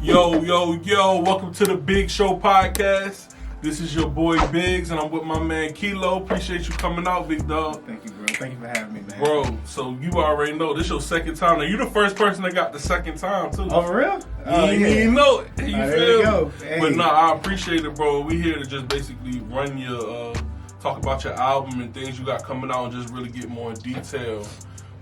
Yo, welcome to the Big Show Podcast. This is your boy Bigz, and I'm with my man Kilo. Appreciate you coming out, big dog. Thank you, bro. Thank you for having me, man. Bro, so you already know, this your second time. Now, you the first person that got the second time, too. Oh, for real? You know it. You feel go. me? Hey. But nah, I appreciate it, bro. We here to just basically run your, talk about your album and things you got coming out and just really get more in detail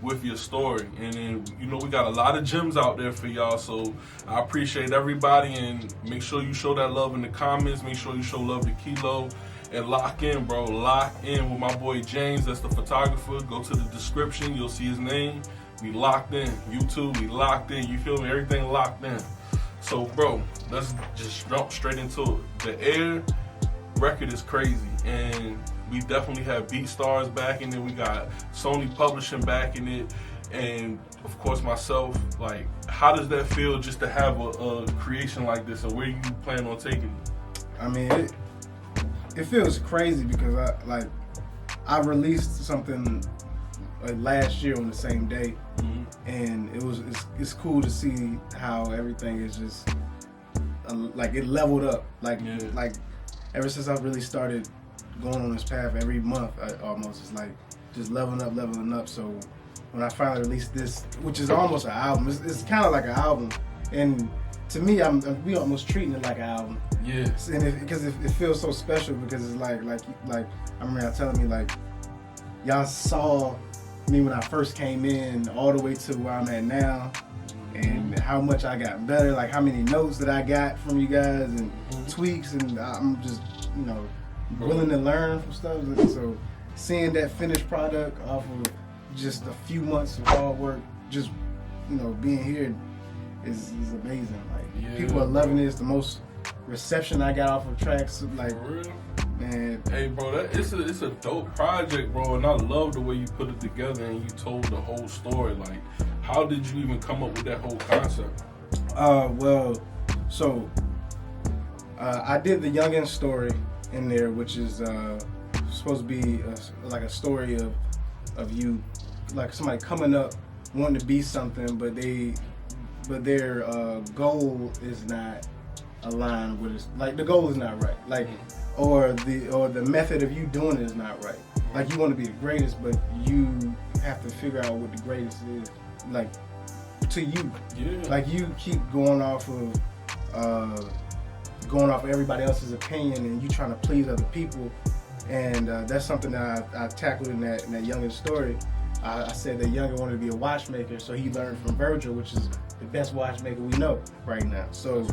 with your story. And then, you know, we got a lot of gems out there for y'all, so I appreciate everybody, and make sure you show that love in the comments. Make sure you show love to Kilo, and lock in, bro. Lock in with my boy James, that's the photographer. Go to the description, you'll see his name. We locked in. YouTube, we locked in. You feel me? Everything locked in. So, bro, let's just jump straight into it. The Air record is crazy, and we definitely have BeatStars backing it. We got Sony Publishing backing it, and of course myself. Like, how does that feel just to have a creation like this, and where you plan on taking it? I mean, it feels crazy because I released something like last year on the same day, and it's cool to see how everything is just like it leveled up. Like ever since I've really started going on this path, every month almost it's like just leveling up. So when I finally released this, which is almost an album, it's kind of like an album, and to me, we almost treating it like an album. Yeah. And because it feels so special, because it's like I remember y'all telling me, like, y'all saw me when I first came in all the way to where I'm at now, and how much I got better, like how many notes that I got from you guys and tweaks, and I'm just, you know, willing to learn from stuff. So seeing that finished product off of just a few months of hard work, just, you know, being here is amazing. Like, people are loving this. The most reception I got off of tracks, like, for real? Man. Hey, bro, it's a dope project, bro, and I love the way you put it together and you told the whole story. Like, how did you even come up with that whole concept? I did the youngin' story in there, which is supposed to be like a story of you, like somebody coming up wanting to be something, but their goal is not aligned with it. Like, the goal is not right. Like, or the method of you doing it is not right. Like, you want to be the greatest, but you have to figure out what the greatest is. Like, to you. Yeah. Like, you keep going off of everybody else's opinion, and you trying to please other people, and that's something that I tackled in that youngin' story. I said that Younger wanted to be a watchmaker, so he learned from Virgil, which is the best watchmaker we know right now. So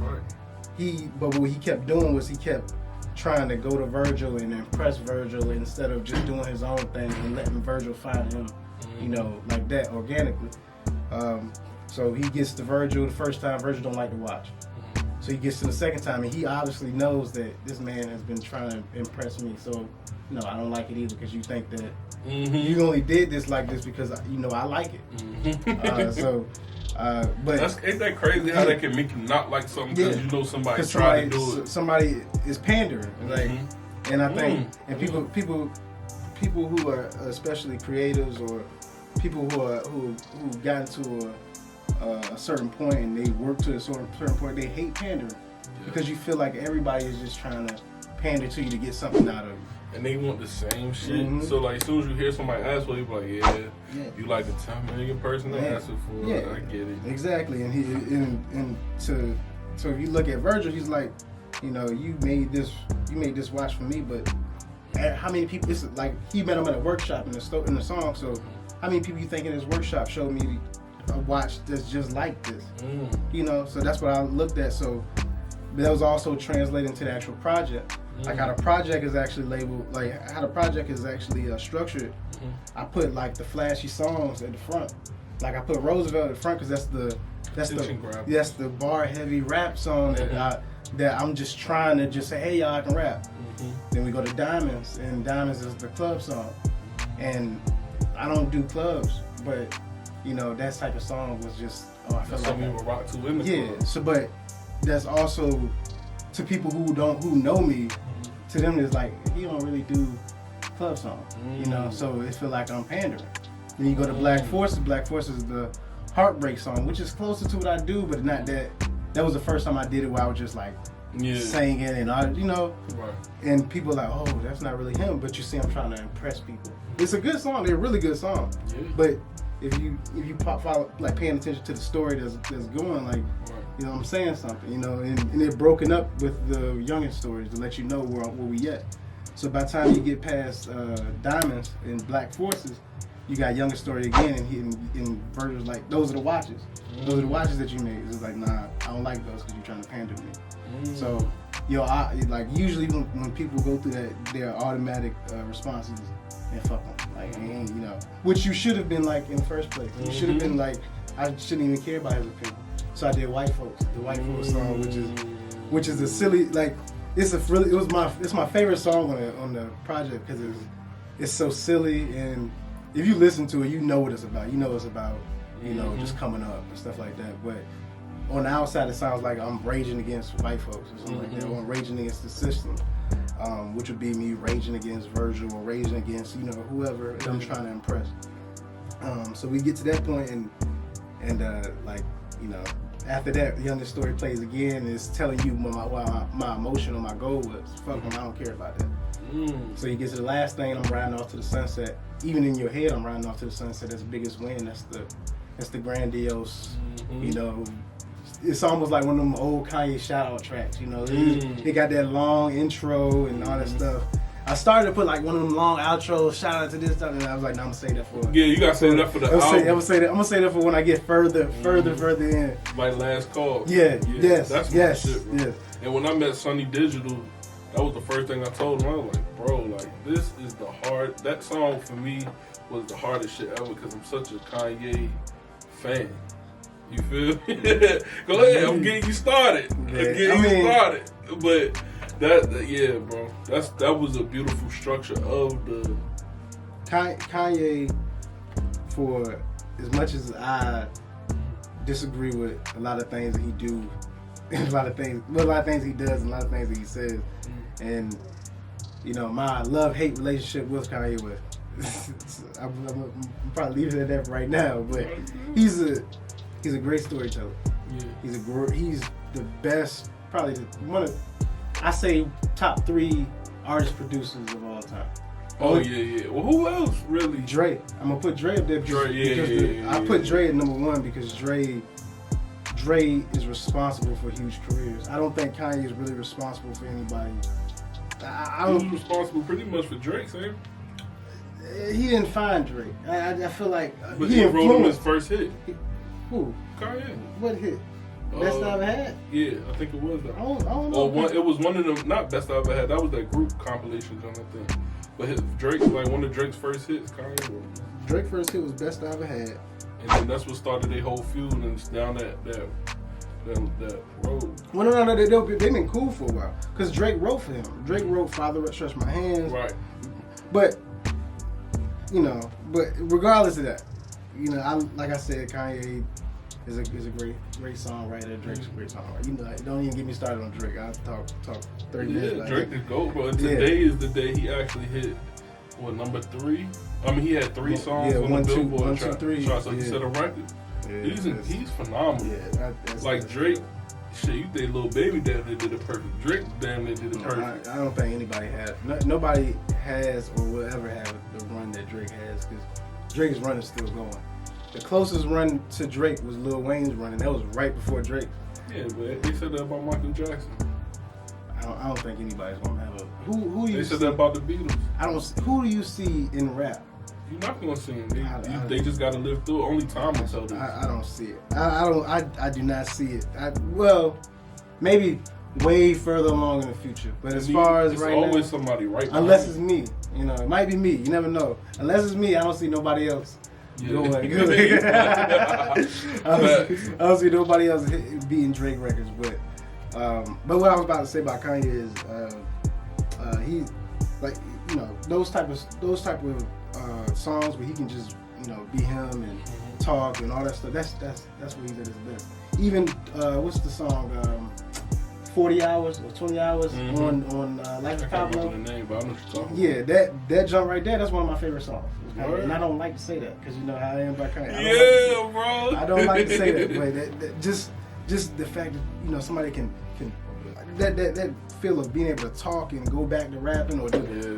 but what he kept doing was he kept trying to go to Virgil and impress Virgil instead of just doing his own thing and letting Virgil find him, you know, like that organically. So he gets to Virgil the first time. Virgil don't like to watch. So he gets to the second time, and he obviously knows that this man has been trying to impress me. So, no, I don't like it either, because you think that you only did this like this because, you know, I like it. But ain't that crazy how that can make you not like something because you know somebody tried to do it? Somebody is pandering, like, and I think, and people who are especially creatives, or people who got into a certain point and they work to a certain point, they hate pandering because you feel like everybody is just trying to pander to you to get something out of you. And they want the same shit. So, like, as soon as you hear somebody ask for it, you be like, you like the 10 million person that asked for it. I get it. Exactly. And so if you look at Virgil, he's like, you know, you made this watch for me, but how many people? It's like he met him at a workshop in the song. So how many people you think in his workshop showed me a watch that's just like this? You know, so that's what I looked at. So that was also translating to the actual project. Like, how the project is actually labeled, like how the project is actually structured. I put like the flashy songs at the front. Like, I put Roosevelt at the front because that's the bar heavy rap song that I'm just trying to just say, hey y'all, I can rap. Then we go to Diamonds, and Diamonds is the club song. And I don't do clubs, but, you know, that type of song was just, I felt like would rock to in the club. So, but that's also, to people who know me, to them it's like, he don't really do club songs, you know, so it feel like I'm pandering. Then you go to Black Forces. Black Forces is the heartbreak song, which is closer to what I do, but not that that was the first time I did it where I was just like singing and Right. and people are like, oh, that's not really him, but you see I'm trying to impress people. It's a good song, they're a really good song. Yeah. But if you follow, like paying attention to the story that's going, like, you know, I'm saying something, you know, and they're broken up with the youngest stories to let you know where we at. So by the time you get past Diamonds and Black Forces, you got Youngest Story again, and Virgil's like, those are the watches. Those are the watches that you made. It's like, nah, I don't like those because you're trying to pander to me. So, like usually when people go through that, their automatic responses, and fuck them. Like, you know, which you should have been like in the first place. You should have been like, I shouldn't even care about his opinion. So I did White Folks, the White Folks song, which is a silly, like, it's my favorite song on the project because it's so silly, and if you listen to it, you know what it's about. You know it's about, you know, just coming up and stuff like that. But on the outside, it sounds like I'm raging against white folks or something like that, or I'm raging against the system, which would be me raging against Virgil or raging against, you know, whoever I'm trying to impress. So we get to that point, and like, you know, after that, the Youngest Story plays again, and it's telling you what my emotion or my goal was. Fuck them, I don't care about that. So you get to the last thing, I'm riding off to the sunset. Even in your head, I'm riding off to the sunset. That's the biggest win. That's the grandiose, you know. It's almost like one of them old Kanye shout-out tracks, you know. They got that long intro and all that stuff. I started to put like one of them long outros, shout out to this stuff, and I was like, no, I'm gonna say that for. Yeah, you gotta say that for the album. I'm gonna say that for when I get further in. Like Last Call. Yeah. Yes. That's my shit, bro. Yes. And when I met Sony Digital, that was the first thing I told him. I was like, bro, like, this is that song for me was the hardest shit ever because I'm such a Kanye fan. You feel me? Go ahead, I'm getting you started. But yeah, bro, that was a beautiful structure of the Kanye. For as much as I disagree with a lot of things that he do, and a lot of things he does, and a lot of things that he says, and you know, my love-hate relationship with Kanye West. I'm probably leaving it at that right now, but he's a great storyteller. Yeah. He's the best, probably I say top 3 artist producers of all time. Oh yeah. Well, who else really? Dre. I'm gonna put Dre up there because I put Dre at number 1 because Dre is responsible for huge careers. I don't think Kanye is really responsible for anybody. He's responsible pretty much for Drake, Sam. He didn't find Drake. I feel like but he wrote him his first hit. Who? Kanye. What hit? Best I Ever Had? Yeah, I think it was that. I don't know. It was one of them, not Best I Ever Had. That was that group compilation, I think. But Drake, like one of Drake's first hits, Kanye wrote. Drake's first hit was Best I Ever Had. And then that's what started their whole feud, and it's down that road. Well, no, they've been cool for a while. Because Drake wrote for him. Drake wrote Father Stretch My Hands. Right. But, you know, regardless of that, you know, like I said, Kanye is a great songwriter. Drake's a great songwriter. You know, don't even get me started on Drake. I'll talk 30 minutes. Yeah, Drake the GOAT, bro. And today is the day he actually hit, number 3? I mean, he had 3 songs on the Billboard chart, so he set a record. Yeah, he's phenomenal. Yeah, like Drake, shit, you think Lil Baby damn near did it perfect. Drake damn near did it perfect. I don't think anybody has. Nobody has or will ever have the run that Drake has because Drake's run is still going. The closest run to Drake was Lil Wayne's run, and that was right before Drake. Yeah, but they said that about Michael Jackson. I don't think anybody's gonna have a. Who you They said that about the Beatles. Who do you see in rap? You're not gonna see them. They just gotta live through it. Only time will tell them. I don't see it. I do not see it. Well, maybe way further along in the future. But as far as right now, it's always somebody right. Unless it's me, you know, it might be me. You never know. Unless it's me, I don't see nobody else. Yeah. I don't see nobody else beating Drake records. But what I was about to say about Kanye is he, like, you know, those type of songs where he can just, you know, be him and talk and all that stuff. That's what he's at his best. Even what's the song? 40 hours or 20 hours on Life of Pablo. The name, but I know what you're talking about. That jump right there, that's one of my favorite songs. And I don't like to say that because you know how I am about Kanye. Yeah, bro. I don't like to say that, but just the fact that, you know, somebody can that feel of being able to talk and go back to rapping or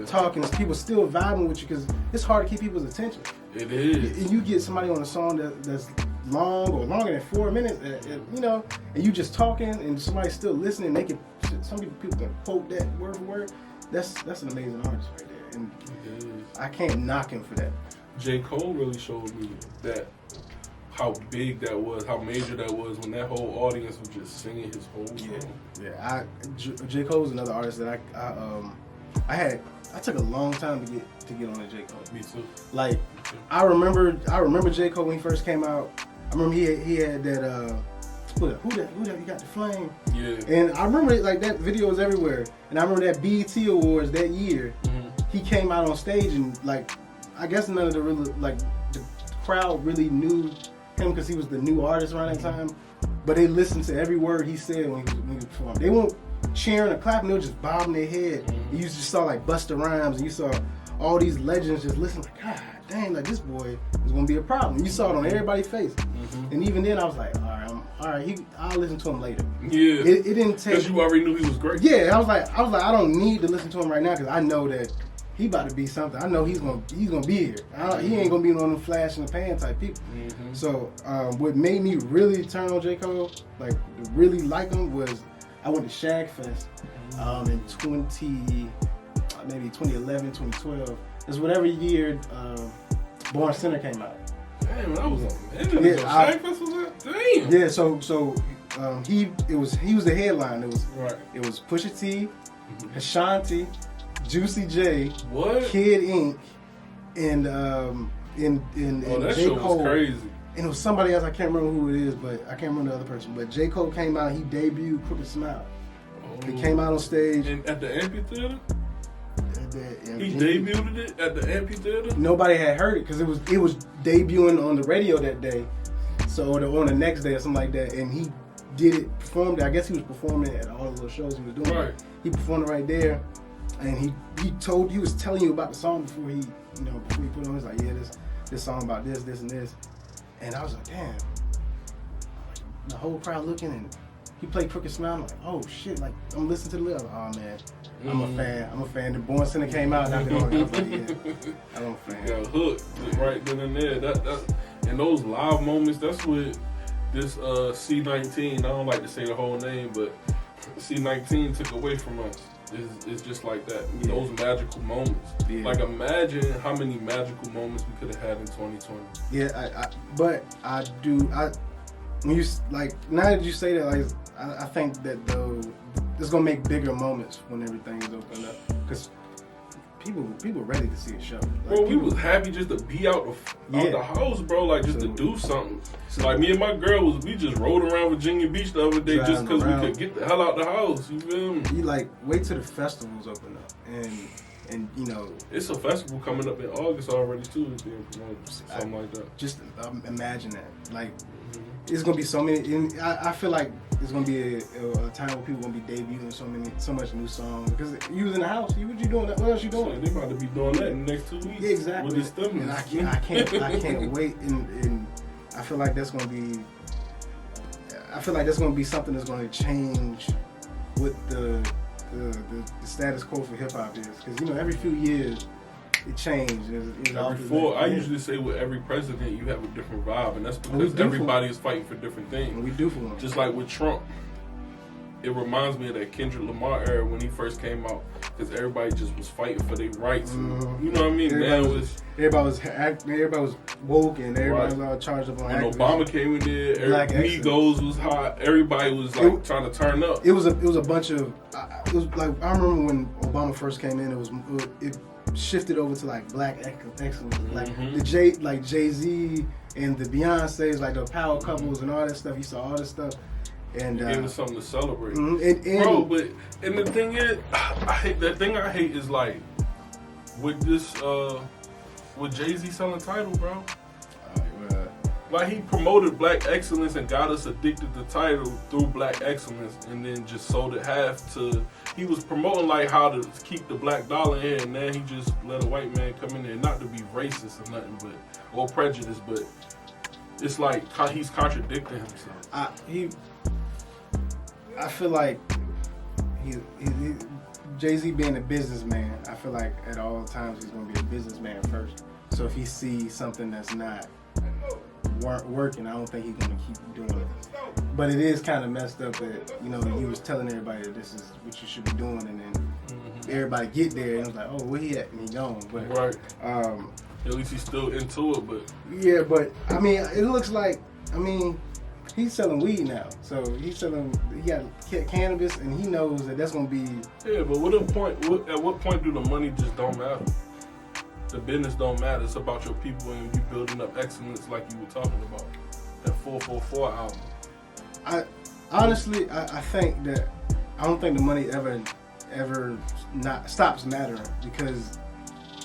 talking, people still vibing with you, because it's hard to keep people's attention. It is. And you get somebody on a song that's long or longer than 4 minutes, you know, and you just talking and somebody's still listening. They can, some people can quote that word for word. That's an amazing artist right there, and I can't knock him for that. J. Cole really showed me that, how big that was, how major that was, when that whole audience was just singing his whole song. Yeah. J. Cole's another artist that I took a long time to get on to J. Cole. Me too. Like, I remember J. Cole when he first came out. I remember he had that who that you got the flame. Yeah. And I remember like that video was everywhere. And I remember that BET Awards that year. He came out on stage and like, I guess none of the really, like, the crowd really knew him because he was the new artist around that time. But they listened to every word he said when he performed. They weren't cheering or clapping, they were just bobbing their head. And you just saw like Busta Rhymes, and you saw all these legends just listening like, God dang, like this boy is gonna be a problem. You saw it on everybody's face. And even then I was like, all right, I'll listen to him later. Yeah. It didn't take, because you already knew he was great. Yeah, I was like, I don't need to listen to him right now because I know that he about to be something. I know he's gonna be here. He ain't gonna be one of them flash in the pan type people. So what made me really turn on J. Cole, like really like him, was I went to Shag Fest in 2011, 2012. It's whatever year Born Center came out. Damn, that was a minute ago. Shag Fest was that? Damn. Yeah, so he was the headline. It was Pusha T, Ashanti, Juicy J, Kid Ink, and that J. show Cole. was crazy. And it was somebody else, I can't remember who it is, but I can't remember the other person. But J. Cole came out, he debuted Crooked Smile. He came out on stage. At the amphitheater? He debuted it at the amphitheater? Nobody had heard it because it was debuting on the radio that day. So on the next day or something like that. And he performed it. I guess he was performing at all the little shows he was doing. Right. He performed it right there. And he was telling you about the song before he put it on. He was like, yeah, this song about this, and this. And I was like, damn. The whole crowd looking, and he played Crooked Smile. I'm like, oh shit! Like I'm listening to the lyrics. Oh man, I'm a fan. The Born Center came out, and I was like, yeah, I'm a fan. Got hooked right then and there. That and those live moments. That's what this C19. I don't like to say the whole name, but C19 took away from us. It's just like that. Yeah. Those magical moments. Yeah. Like imagine how many magical moments we could have had in 2020. Yeah, when you like now that you say that, like I think that it's gonna make bigger moments when everything is opened up, because people ready to see a show. Like, bro, we was happy just to be out the house, bro. Like just to do something. Like me and my girl we just rode around Virginia Beach the other day just because we could get the hell out the house. You feel me? You like wait till the festivals open up, and you know it's a festival coming up in August already too. Being promoted, something like that. Just imagine that. Like it's gonna be so many. And I feel like it's gonna be a time where people gonna be debuting so much new songs, because you was in the house. What you doing? What else you doing? They about to be doing that in the next 2 weeks. Yeah, exactly. With this and I can't wait. And I feel like that's gonna be. I feel like that's gonna be something that's gonna change with the status quo for hip hop is, because every few years it changed. I usually say with every president you have a different vibe, and that's because everybody is fighting for different things. And we do for one. Just like with Trump, it reminds me of that Kendrick Lamar era when he first came out, because everybody just was fighting for their rights. You know what I mean? Everybody was woke, and everybody was all charged up on when activism. Obama came in there, Migos was hot. Everybody was like trying to turn up. It was a bunch of. It was like I remember when Obama first came in. It shifted over to like black excellence, like the Jay-Z and the Beyonces, like the power couples and all that stuff. You saw all this stuff. And it was something to celebrate, bro. But the thing is, I hate is like with this with Jay-Z selling Tidal, bro. Like he promoted black excellence and got us addicted to Tidal through black excellence, and then just sold it half to. He was promoting like how to keep the black dollar in here, and then he just let a white man come in there, not to be racist or nothing, or prejudiced, but it's like he's contradicting himself. I feel like he Jay-Z being a businessman, I feel like at all times he's going to be a businessman first. So if he sees something that's not working, I don't think he's going to keep doing it. But it is kind of messed up that, you know, he was telling everybody that this is what you should be doing, and then everybody get there and it was like, oh, where he at? And he gone. But, right. At least he's still into it, but... Yeah, but, I mean, it looks like, I mean... He's selling weed now, so he got cannabis, and he knows that that's gonna be. Yeah, but at what point do the money just don't matter? The business don't matter. It's about your people and you building up excellence, like you were talking about. That 444 album. Honestly, I think that I don't think the money ever not stops mattering, because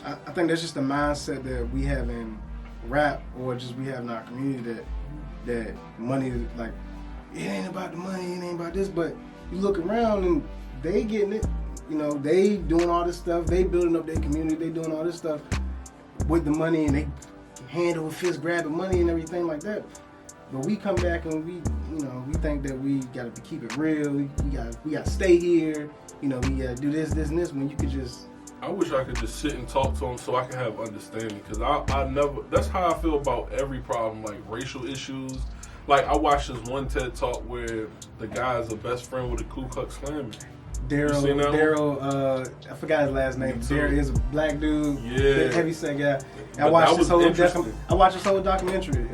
I think that's just the mindset that we have in rap, or just we have in our community, that money is like, it ain't about the money, it ain't about this, but you look around and they getting it, you know, they doing all this stuff, they building up their community, they doing all this stuff with the money, and they hand over fist grabbing money and everything like that. But we come back and we think that we gotta keep it real, we gotta stay here, you know, we gotta do this and this, when you could just... I wish I could just sit and talk to him so I can have understanding, because I never, that's how I feel about every problem, like racial issues. Like, I watched this one TED Talk where the guy is a best friend with a Ku Klux Klan. Daryl, I forgot his last name. Daryl is a black dude, heavyset guy. I watched this whole documentary.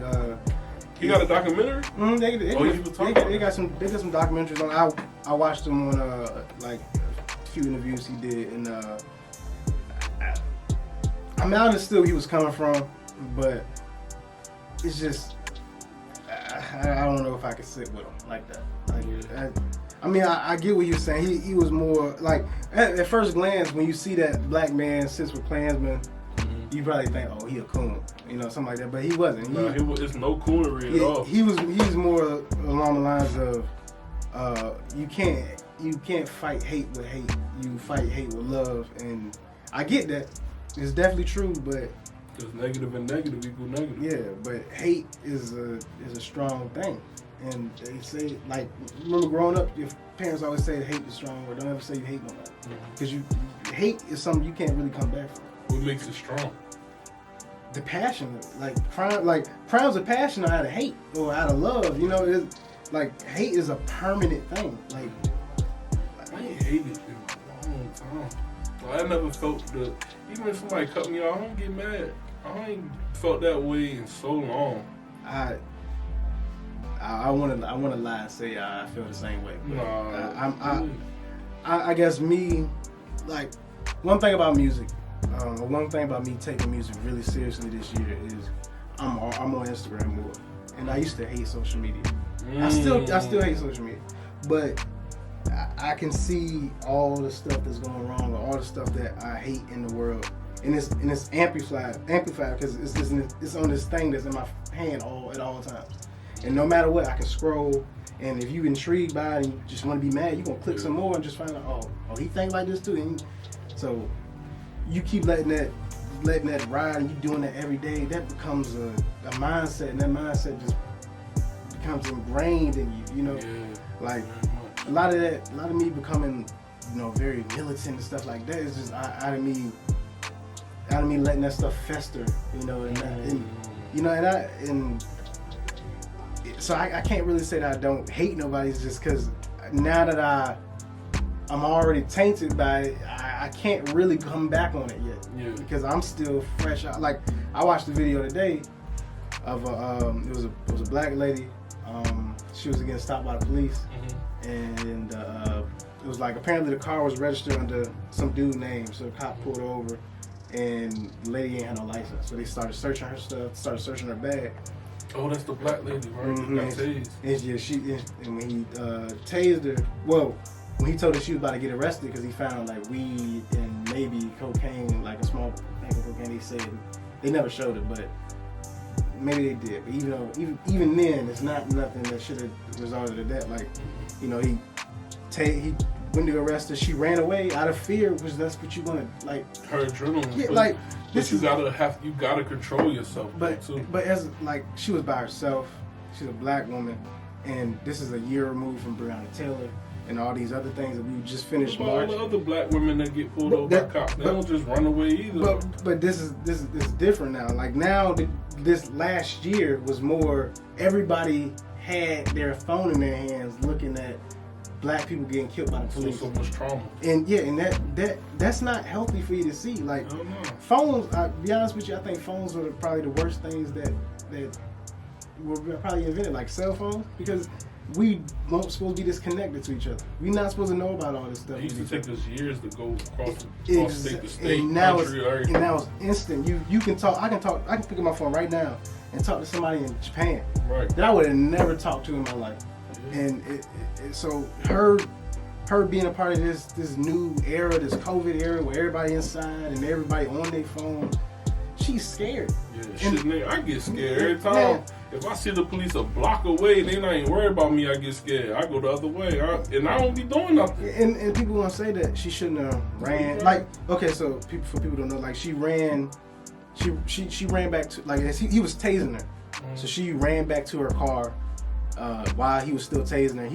He got a documentary? Mm-hmm, they got some documentaries on. I watched them on like a few interviews he did, and I mean, I understood where he was coming from, but it's just I don't know if I could sit with him like that. I mean, I get what you're saying. He was more like, at first glance, when you see that black man sits with Klansmen, you probably think, oh, he a coon, you know, something like that. But he wasn't. It's no coonery at all. He's more along the lines of you can't fight hate with hate. You fight hate with love, and I get that. It's definitely true, but because negative and negative equal negative. Yeah, but hate is a strong thing, and they say, like, remember growing up, your parents always say hate is strong, or don't ever say you hate nobody, because hate is something you can't really come back from. What makes it strong? The passion, crimes of passion are out of hate or out of love. You know, it's like hate is a permanent thing. Like I ain't hated in a long time. I never felt even if somebody cut me off, I don't get mad. I ain't felt that way in so long. I want to lie and say I feel the same way. But I guess me, like, one thing about music, one thing about me taking music really seriously this year is I'm on Instagram more, and I used to hate social media. I still hate social media, but I can see all the stuff that's going wrong, or all the stuff that I hate in the world, and it's amplified because it's on this thing that's in my hand at all times, and no matter what, I can scroll, and if you're intrigued by it and you just want to be mad, you're gonna click some more and just find out, oh, he think like this too, so you keep letting that ride, and you doing that every day. That becomes a mindset, and that mindset just becomes ingrained in you. You know, like. A lot of me becoming, you know, very militant and stuff like that is just out of me letting that stuff fester, you know, so I can't really say that I don't hate nobody. It's just because now that I'm already tainted by it, I can't really come back on it yet, because I'm still fresh out. Like, I watched the video today of it was a black lady. She was getting stopped by the police. And it was like, apparently the car was registered under some dude's name, so the cop pulled her over, and the lady ain't had no license. So they started searching her stuff, started searching her bag. Oh, that's the black lady, right? Mm-hmm. Got tased. And when he tased her, when he told her she was about to get arrested because he found like weed and maybe cocaine, like a small bag of cocaine, they said they never showed it, but maybe they did. But even then, it's not nothing that should have resulted in that. Like, you know, he went to arrest her. She ran away out of fear, because that's what you want to, like. Her adrenaline. Yeah, like, But you gotta control yourself. But as like she was by herself, she's a black woman, and this is a year removed from Breonna Taylor and all these other things that we just finished March. All the other black women that get pulled over by cops, they don't just run away either. But this is different now. Like now, this last year was more. Everybody had their phone in their hands, looking at black people getting killed by the police. So much trauma. And yeah, and that's not healthy for you to see. Like phones. I'll be honest with you, I think phones are probably the worst things that were probably invented, like cell phones, because we weren't supposed to be disconnected to each other. We're not supposed to know about all this stuff. It used to take us years to go across state to state, and now country, it's instant. You can talk. I can pick up my phone right now and talk to somebody in Japan that I would have never talked to in my life. Yeah. And so her being a part of this new era, this COVID era, where everybody inside and everybody on their phone, she's scared. Yeah, I get scared every time. Man, if I see the police a block away, they not even worried about me. I get scared. I go the other way, and I don't be doing nothing. And people want to say that she shouldn't have ran. Like, okay, so for people don't know, like she ran back to, like he was tasing her, so she ran back to her car while he was still tasing her.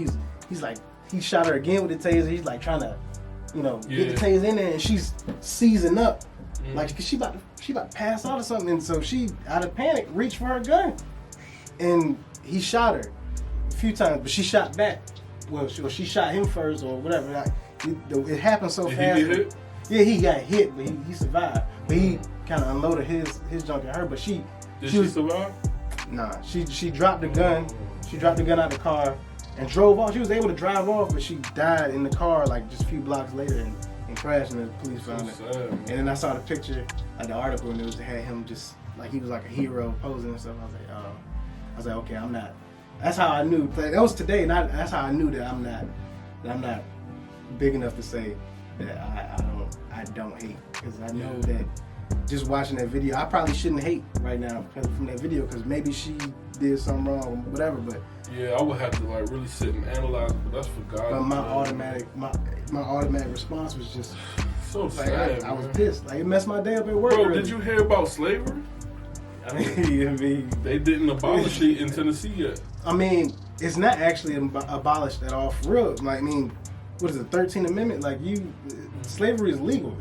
He's like, he shot her again with the taser. He's like trying to, get the taser in there, and she's seizing up, like cause she about to pass out or something. And so she, out of panic, reached for her gun. And he shot her a few times, but she shot back. Well, she shot him first or whatever. It happened so fast. Did he get hit? Yeah, he got hit, but he survived. But he kind of unloaded his junk at her. But Did she survive? Nah, she dropped the gun. She dropped the gun out of the car and drove off. She was able to drive off, but she died in the car like just a few blocks later and crashed, and the police found her. Sad, and then I saw the picture of the article, and it had him just like he was like a hero posing and stuff. I was like, okay, I'm not. That's how I knew. That was today. That's how I knew that I'm not big enough to say that I don't hate, because I know that just watching that video, I probably shouldn't hate right now from that video, because maybe she did something wrong or whatever. But yeah, I would have to like really sit and analyze it. But that's for God. But my automatic response was just so like, sad. I was pissed. Like it messed my day up at work. Bro, really. Did you hear about slavery? They didn't abolish it in Tennessee yet. I mean, it's not actually abolished at all for real. Like, I mean, what is it, 13th Amendment? Like, slavery is legal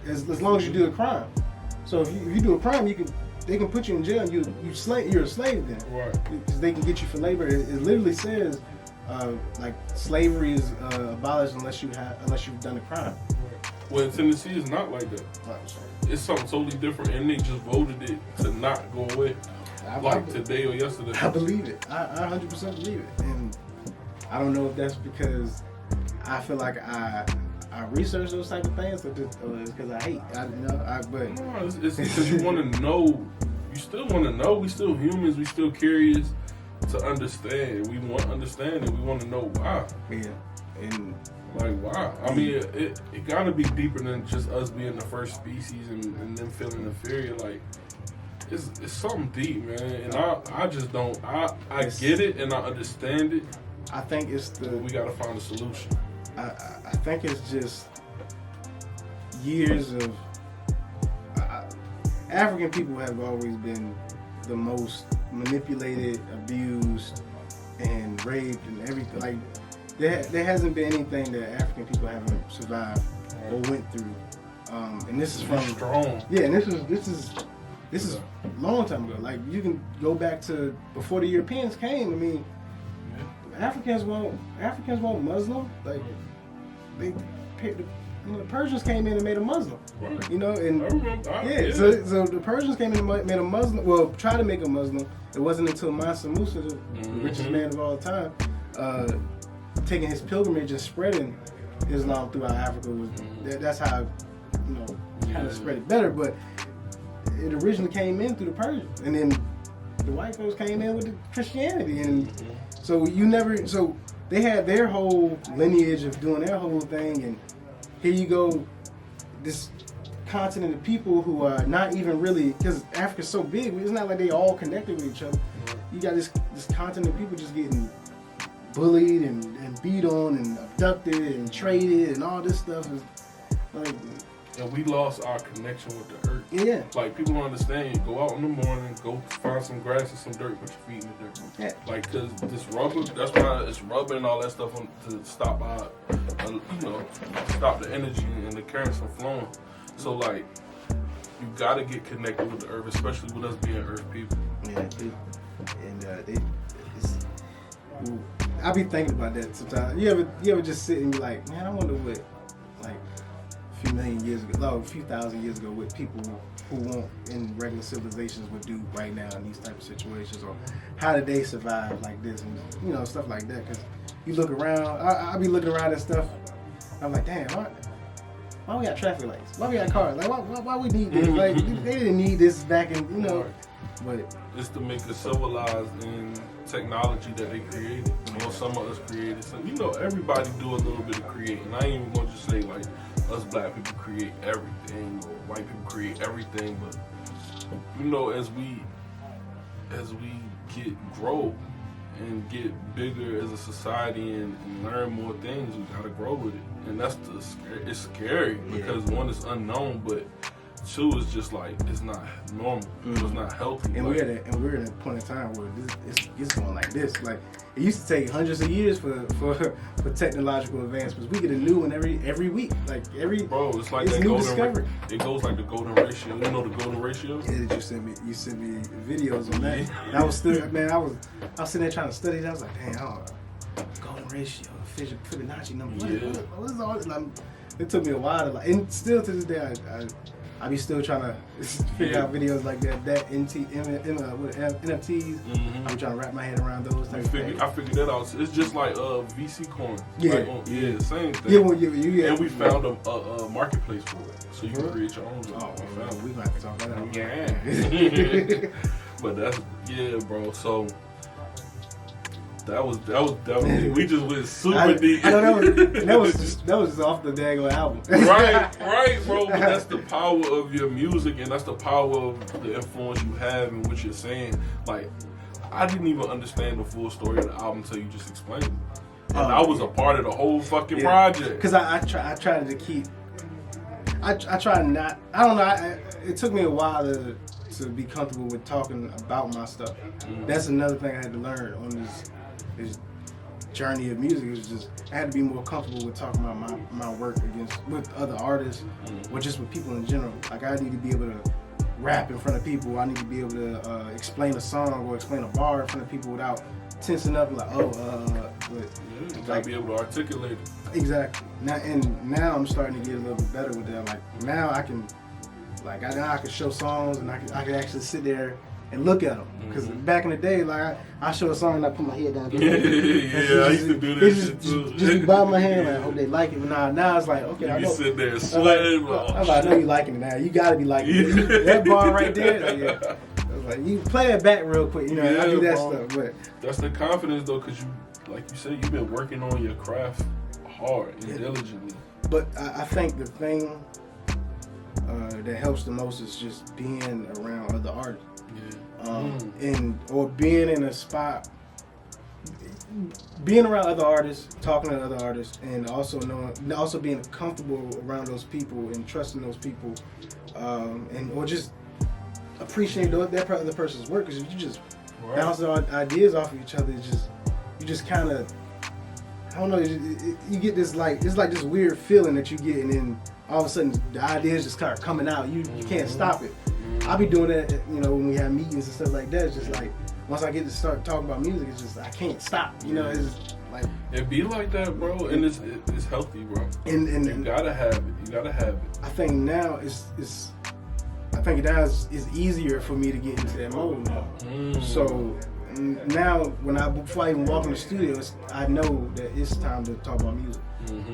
as long as you do a crime. So if you do a crime, they can put you in jail and you're a slave then. Right. Because they can get you for labor. It literally says like slavery is abolished unless you've done a crime. Right. Well, in Tennessee, it's not like that. It's something totally different, and they just voted it to not go away, today or yesterday. I believe it. I 100% believe it, and I don't know if that's because I feel like I research those type of things, or it's because I hate. No, it's because you want to know. You still want to know. We still humans. We still curious to understand. We want understanding. We want to know why. Yeah, and. Like, wow. I mean, it got to be deeper than just us being the first species and them feeling inferior. Like, it's something deep, man. And I just don't. I get it and I understand it. I think it's we got to find a solution. I think it's just years of. African people have always been the most manipulated, abused, and raped and everything. Like, there hasn't been anything that African people haven't survived or went through, and this is from strong. Yeah, and this is a long time ago. Like, you can go back to before the Europeans came. I mean, Africans weren't Muslim. Like, the Persians came in and made a Muslim. Right. And so the Persians came in and made a Muslim. Well, tried to make a Muslim. It wasn't until Mansa Musa, the richest man of all time, taking his pilgrimage and spreading Islam throughout Africa. That's how kind of spread it better. But it originally came in through the Persians, and then the white folks came in with the Christianity, and so they had their whole lineage of doing their whole thing, and here you go, this continent of people who are not even really, because Africa's so big, it's not like they all connected with each other. You got this continent of people just getting bullied and beat on and abducted and traded and all this stuff. Is like, and we lost our connection with the earth. Yeah. Like, people don't understand. Go out in the morning, go find some grass and some dirt, put your feet in the dirt. Yeah. Like, cause this rubber, that's why it's rubber and all that stuff to stop stop the energy and the currents from flowing. So like, you gotta get connected with the earth, especially with us being earth people. Yeah, I be thinking about that sometimes. You ever just sit and be like, man, I wonder what, like, a few thousand years ago, what people who won't in regular civilizations would do right now in these type of situations, or how did they survive like this, and stuff like that. Because you look around, I be looking around at stuff. I'm like, damn, why we got traffic lights? Why we got cars? Like, why we need this? Like, they didn't need this back in, But it's to make us civilized in technology that they created. Some of us created. So, everybody do a little bit of creating. I ain't even gonna just say like us black people create everything or white people create everything, but as we grow and get bigger as a society and learn more things, we gotta grow with it. And that's it's scary because one is unknown, but two is just like it's not normal. It's not healthy. And we're at a point in time where it's going like this. Like, it used to take hundreds of years for technological advancements. We get a new one every week. Like it's like that new golden discovery. It goes like the golden ratio. You know the golden ratio? Yeah, you sent me videos on that. And I was still, man, I was sitting there trying to study that. I was like, damn, golden ratio, Fibonacci number. What is all this? Like, it took me a while to and still to this day I be still trying to figure out videos like that NFTs. I'm trying to wrap my head around those type of things. I figured that out. It's just like VC coins. Yeah. Same thing. Yeah, and we found a marketplace for it, so you can create your own. We might have to talk about that. Yeah. But bro. So that was we just went super deep. I know that was just off the daggone album. right, bro. But that's the power of your music, and that's the power of the influence you have and what you're saying. Like, I didn't even understand the full story of the album until you just explained it, and I was a part of the whole fucking project. Because I tried to keep. I try not. I don't know. It took me a while to be comfortable with talking about my stuff. That's another thing I had to learn on this journey of music. It was just I had to be more comfortable with talking about my work with other artists or just with people in general. Like, I need to be able to rap in front of people. I need to be able to explain a song or explain a bar in front of people without tensing up and like, you gotta be able to articulate it. Exactly. Now I'm starting to get a little bit better with that. Like, now I can show songs and I can actually sit there and look at them. Because back in the day, like, I show a song and I put my head down. I used to do that shit too. Just bob my hand, like, I hope they like it. But now it's like, okay, I know. You sit there sweating. I know you liking it now. You gotta be liking it. That bar right there, I was like, you play it back real quick. I do that stuff. But that's the confidence though, because you, like you said, you've been working on your craft hard and diligently. But I think the thing that helps the most is just being around other artists. Or being in a spot, being around other artists, talking to other artists, and also being comfortable around those people and trusting those people, or just appreciating that other person's work. Because if you just bounce ideas off of each other, you just kind of, I don't know, you get this it's like this weird feeling that you get, and then all of a sudden the ideas just start coming out. You can't stop it. I'll be doing that, when we have meetings and stuff like that. It's just like, once I get to start talking about music, it's just, I can't stop. It's just like... It be like that, bro, and it's healthy, bro. And you gotta have it. I think now it's easier for me to get into that mode now. So now, before I even walk in the studio, I know that it's time to talk about music.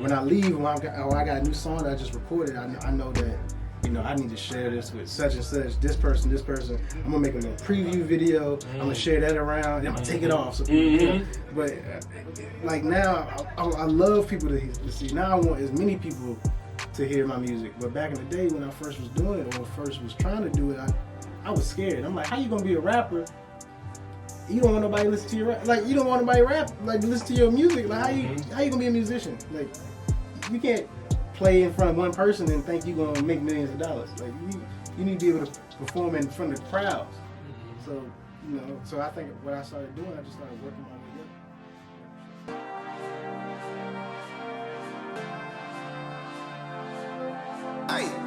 When I leave, I got a new song that I just recorded, I know that, I need to share this with such and such, this person. I'm gonna make a little preview video. I'm gonna share that around. And I'm gonna take it off. So people, but like now, I love people to see. Now I want as many people to hear my music. But back in the day when I first was doing it, or first was trying to do it, I was scared. I'm like, how you gonna be a rapper? You don't want nobody to listen to your rap. Like, you don't want nobody to listen to your music. Like, how you gonna be a musician? Like, you can't. play in front of one person and think you're gonna make millions of dollars. Like you need to be able to perform in front of crowds. So so I think what I started doing, I just started working my way up. Hey.